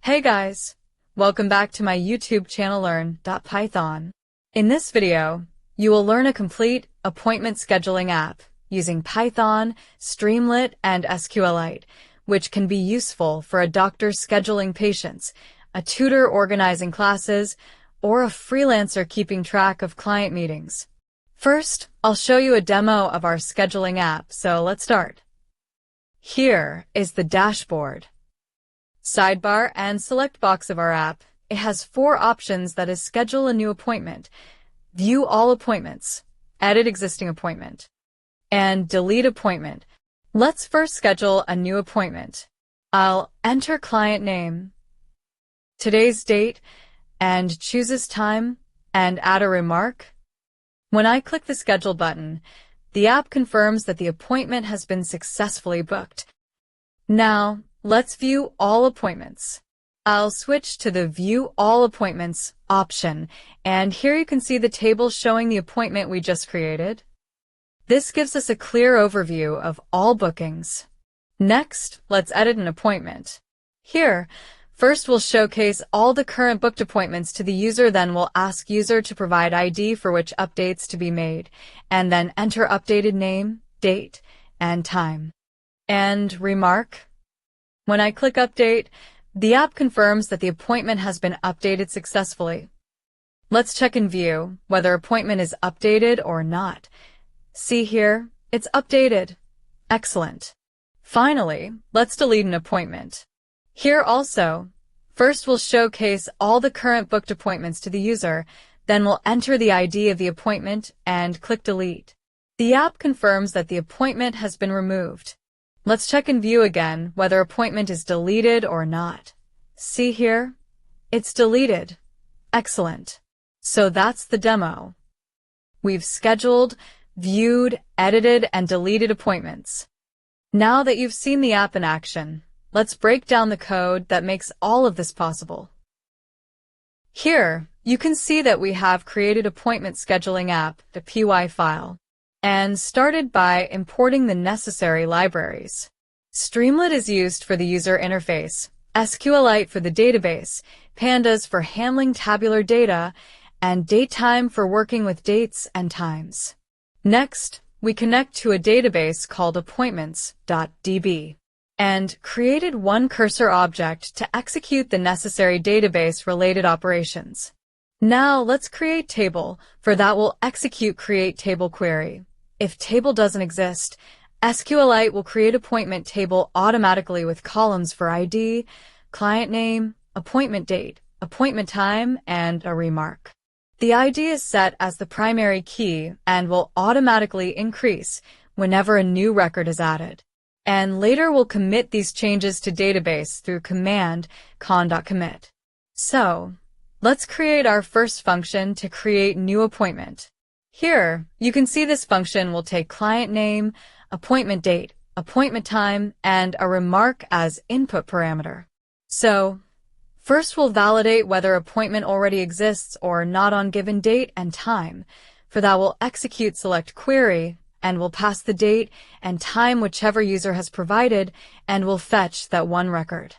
Hey guys! Welcome back to my YouTube channel Learn.Python. In this video, you will learn a complete appointment scheduling app using Python, Streamlit, and SQLite, which can be useful for a doctor scheduling patients, a tutor organizing classes, or a freelancer keeping track of client meetings. First, I'll show you a demo of our scheduling app, so let's start. Here is the dashboard, sidebar, and select box of our app. It has 4 options, that is schedule a new appointment, view all appointments, edit existing appointment, and delete appointment. Let's first schedule a new appointment. I'll enter client name, today's date, and chooses time, and add a remark. When I click the schedule button, the app confirms that the appointment has been successfully booked. Now, let's view all appointments. I'll switch to the View All Appointments option, and here you can see the table showing the appointment we just created. This gives us a clear overview of all bookings. Next, let's edit an appointment. Here, first we'll showcase all the current booked appointments to the user, then we'll ask user to provide ID for which updates to be made, and then enter updated name, date, and time. And remark. When I click Update, the app confirms that the appointment has been updated successfully. Let's check and view whether appointment is updated or not. See here, it's updated. Excellent. Finally, let's delete an appointment. Here also, first we'll showcase all the current booked appointments to the user, then we'll enter the ID of the appointment and click Delete. The app confirms that the appointment has been removed. Let's check and view again whether appointment is deleted or not. See here? It's deleted. Excellent. So that's the demo. We've scheduled, viewed, edited, and deleted appointments. Now that you've seen the app in action, let's break down the code that makes all of this possible. Here, you can see that we have created appointment scheduling app, the .py file, and started by importing the necessary libraries. Streamlit is used for the user interface, SQLite for the database, Pandas for handling tabular data, and datetime for working with dates and times. Next, we connect to a database called appointments.db and created one cursor object to execute the necessary database-related operations. Now let's create table. For that, we'll execute create table query. If table doesn't exist, SQLite will create appointment table automatically with columns for ID, client name, appointment date, appointment time, and a remark. The ID is set as the primary key and will automatically increase whenever a new record is added. And later we'll commit these changes to database through command con.commit. So, let's create our first function to create new appointment. Here, you can see this function will take client name, appointment date, appointment time, and a remark as input parameter. So, first we'll validate whether appointment already exists or not on given date and time. For that, we'll execute select query, and we'll pass the date and time whichever user has provided, and we'll fetch that one record.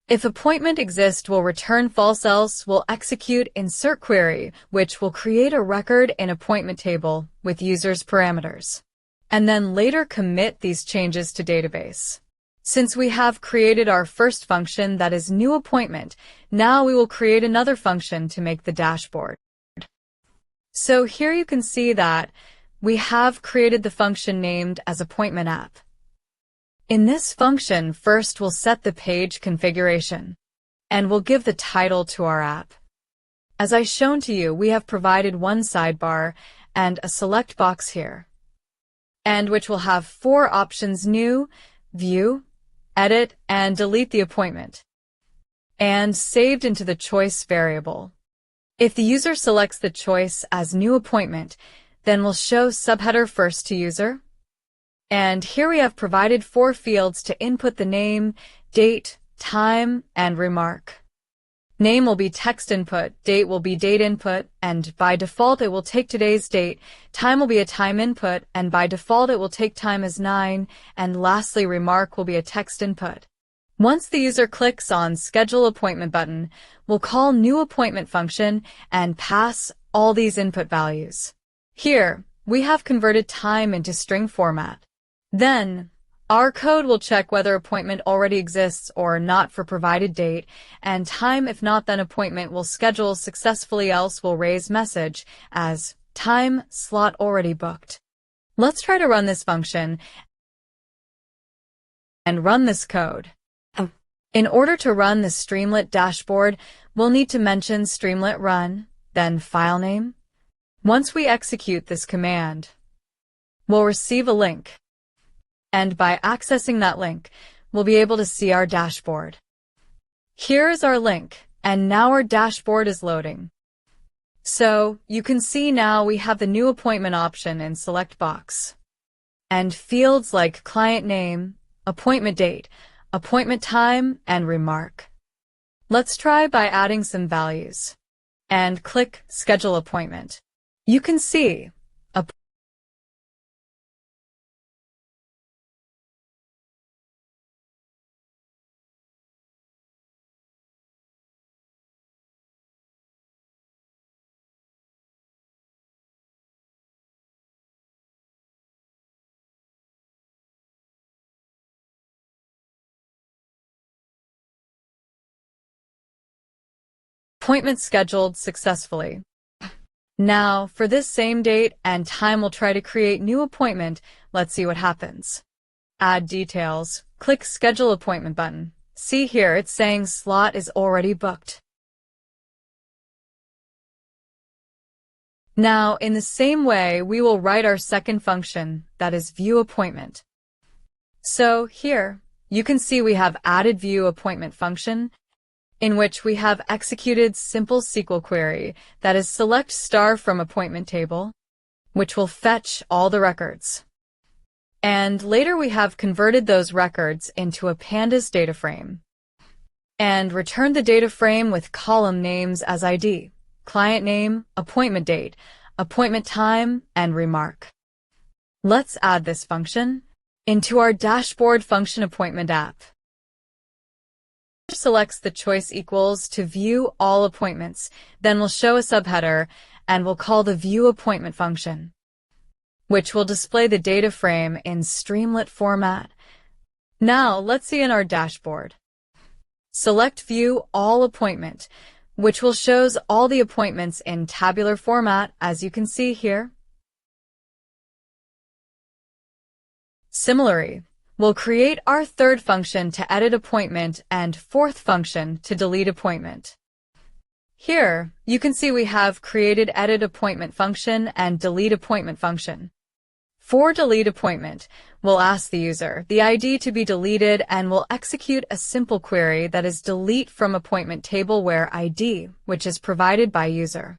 If appointment exists, we'll return false, else we'll execute insert query, which will create a record in appointment table with users parameters, and then later commit these changes to database. Since we have created our first function, that is new appointment, now we will create another function to make the dashboard. So here you can see that we have created the function named as appointment app. In this function, first we'll set the page configuration, and we'll give the title to our app. As I shown to you, we have provided one sidebar and a select box here, and which will have 4 options: new, view, edit, and delete the appointment, and saved into the choice variable. If the user selects the choice as new appointment, then we'll show subheader first to user. And here we have provided 4 fields to input the name, date, time, and remark. Name will be text input, date will be date input, and by default it will take today's date. Time will be a time input, and by default it will take time as 9, and lastly remark will be a text input. Once the user clicks on Schedule Appointment button, we'll call New Appointment function and pass all these input values. Here, we have converted time into string format. Then, our code will check whether appointment already exists or not for provided date, and time if not then appointment will schedule successfully else will raise message as time slot already booked. Let's try to run this function and run this code. In order to run the Streamlit dashboard, we'll need to mention Streamlit run, then file name. Once we execute this command, we'll receive a link. And by accessing that link, we'll be able to see our dashboard. Here is our link, and now our dashboard is loading. So, you can see now we have the new appointment option in select box. And fields like client name, appointment date, appointment time, and remark. Let's try by adding some values. And click Schedule Appointment. You can see appointment scheduled successfully. Now, for this same date and time, we'll try to create new appointment. Let's see what happens. Add details. Click Schedule Appointment button. See here, it's saying slot is already booked. Now, in the same way, we will write our second function, that is View Appointment. So here, you can see we have added View Appointment function, in which we have executed simple SQL query, that is select star from appointment table, which will fetch all the records. And later we have converted those records into a pandas data frame, and returned the data frame with column names as ID, client name, appointment date, appointment time, and remark. Let's add this function into our dashboard function appointment app. Selects the choice equals to view all appointments, then we'll show a subheader and we'll call the view appointment function, which will display the data frame in Streamlit format. Now let's see in our dashboard. Select view all appointment, which will shows all the appointments in tabular format as you can see here. Similarly, we'll create our third function to edit appointment and fourth function to delete appointment. Here, you can see we have created edit appointment function and delete appointment function. For delete appointment, we'll ask the user the ID to be deleted and we'll execute a simple query that is delete from appointment table where ID, which is provided by user.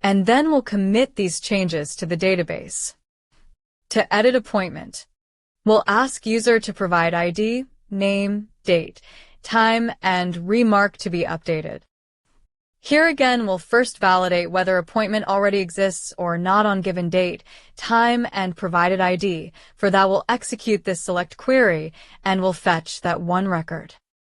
And then we'll commit these changes to the database. To edit appointment, we'll ask user to provide ID, name, date, time, and remark to be updated. Here again, we'll first validate whether appointment already exists or not on given date, time, and provided ID. For that, we'll execute this select query and we'll fetch that one record.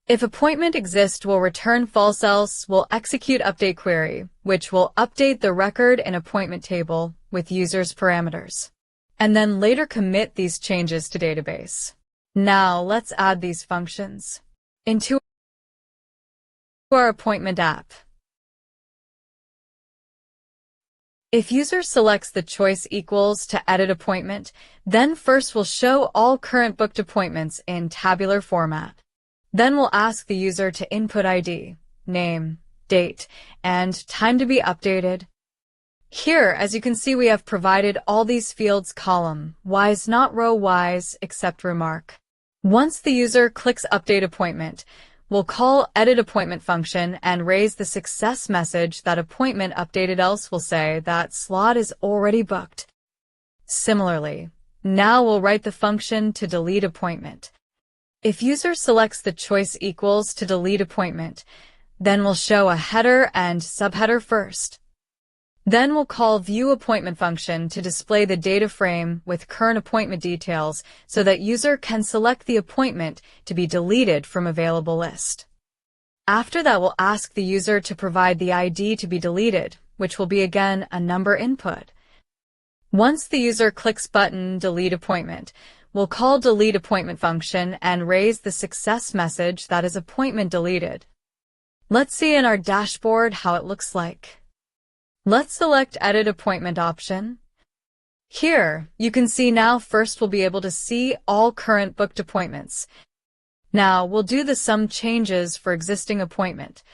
If appointment exists, we'll return false, else we'll execute update query, which will update the record in appointment table with user's parameters, and then later commit these changes to database. Now let's add these functions into our appointment app. If user selects the choice equals to edit appointment, then first we'll show all current booked appointments in tabular format. Then we'll ask the user to input ID, name, date, and time to be updated. Here, as you can see, we have provided all these fields column-wise, not row-wise, except remark. Once the user clicks Update Appointment, we'll call Edit Appointment function and raise the success message that appointment updated, else will say that slot is already booked. Similarly, now we'll write the function to delete appointment. If user selects the choice equals to delete appointment, then we'll show a header and subheader first. Then we'll call viewAppointment function to display the data frame with current appointment details so that user can select the appointment to be deleted from available list. After that, we'll ask the user to provide the ID to be deleted, which will be again a number input. Once the user clicks button Delete Appointment, we'll call DeleteAppointment function and raise the success message that is appointment deleted. Let's see in our dashboard how it looks like. Let's select Edit Appointment option. Here, you can see now first we'll be able to see all current booked appointments. Now, we'll do the sum changes for existing appointment.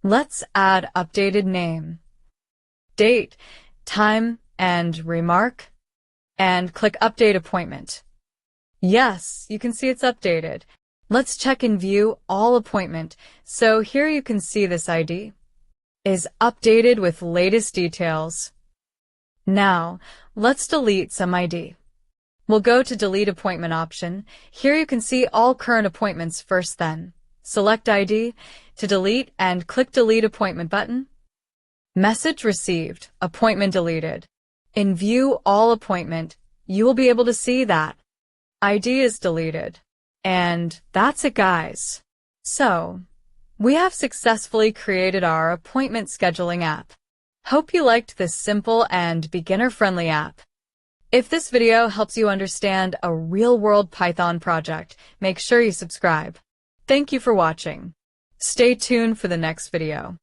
Let's add updated name, date, time, and remark, and click Update Appointment. Yes, you can see it's updated. Let's check and view all appointment. So here you can see this ID is updated with latest details. Now, let's delete some ID. We'll go to Delete Appointment option. Here you can see all current appointments first, then select ID to delete and click Delete Appointment button. Message received, appointment deleted. In View All Appointment, you will be able to see that ID is deleted. And that's it, guys. So, we have successfully created our appointment scheduling app. Hope you liked this simple and beginner-friendly app. If this video helps you understand a real-world Python project, make sure you subscribe. Thank you for watching. Stay tuned for the next video.